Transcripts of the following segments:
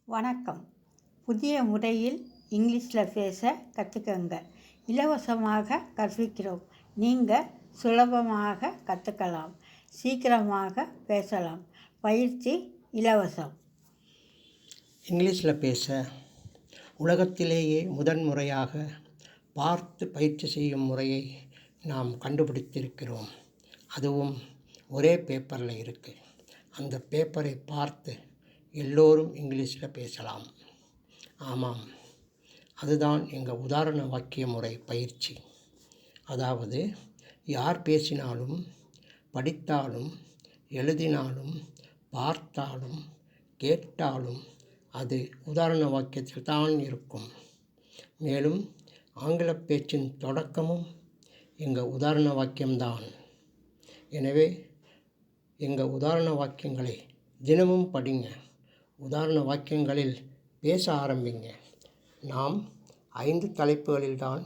வணக்கம். புதிய முறையில் இங்கிலீஷில் பேச கற்றுக்கங்க. இலவசமாக கற்பிக்கிறோம். நீங்கள் சுலபமாக கற்றுக்கலாம். சீக்கிரமாக பேசலாம். பயிற்சி இலவசம். இங்கிலீஷில் பேச உலகத்திலேயே முதன்முறையாக பார்த்து பயிற்சி செய்யும் முறையை நாம் கண்டுபிடித்திருக்கிறோம். அதுவும் ஒரே பேப்பரில் இருக்குது. அந்த பேப்பரை பார்த்து எல்லோரும் இங்கிலீஷில் பேசலாம். ஆமாம், அதுதான் எங்கள் உதாரண வாக்கிய முறை பயிற்சி. அதாவது யார் பேசினாலும், படித்தாலும், எழுதினாலும், பார்த்தாலும், கேட்டாலும் அது உதாரண வாக்கியத்தில் தான் இருக்கும். மேலும் ஆங்கில பேச்சின் தொடக்கமும் எங்கள் உதாரண வாக்கியம்தான். எனவே எங்கள் உதாரண வாக்கியங்களை தினமும் படிங்க. உதாரண வாக்கியங்களில் பேச ஆரம்பிங்க. நாம் 5 தலைப்புகளில்தான்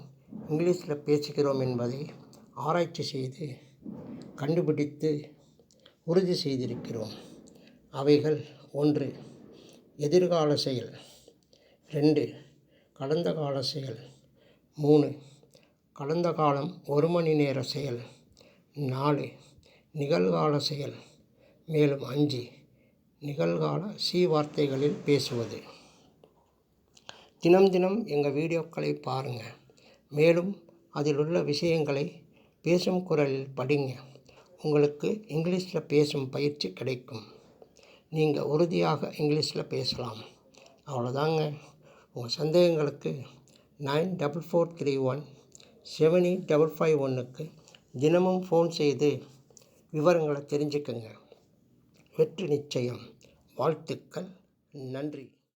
இங்கிலீஷில் பேசுகிறோம் என்பதை ஆராய்ச்சி செய்து கண்டுபிடித்து உறுதி செய்திருக்கிறோம். அவைகள்: 1. எதிர்கால செயல். 2. கடந்த கால செயல். 3. கடந்த காலம் 1 மணி நேர செயல். 4. நிகழ்கால செயல். மேலும் 5. நிகழ்கால வார்த்தைகளில் பேசுவது. தினம் எங்கள் வீடியோக்களை பாருங்கள். மேலும் அதில் உள்ள விஷயங்களை பேசும் குரலில் படிங்க. உங்களுக்கு இங்கிலீஷில் பேசும் பயிற்சி கிடைக்கும். நீங்கள் உறுதியாக இங்கிலீஷில் பேசலாம். அவ்வளோதாங்க. உங்கள் சந்தேகங்களுக்கு 9443178551 78551க்கு தினமும் ஃபோன் செய்து விவரங்களை தெரிஞ்சுக்கங்க. வெற்றி நிச்சயம். வாழ்த்துக்கள். நன்றி.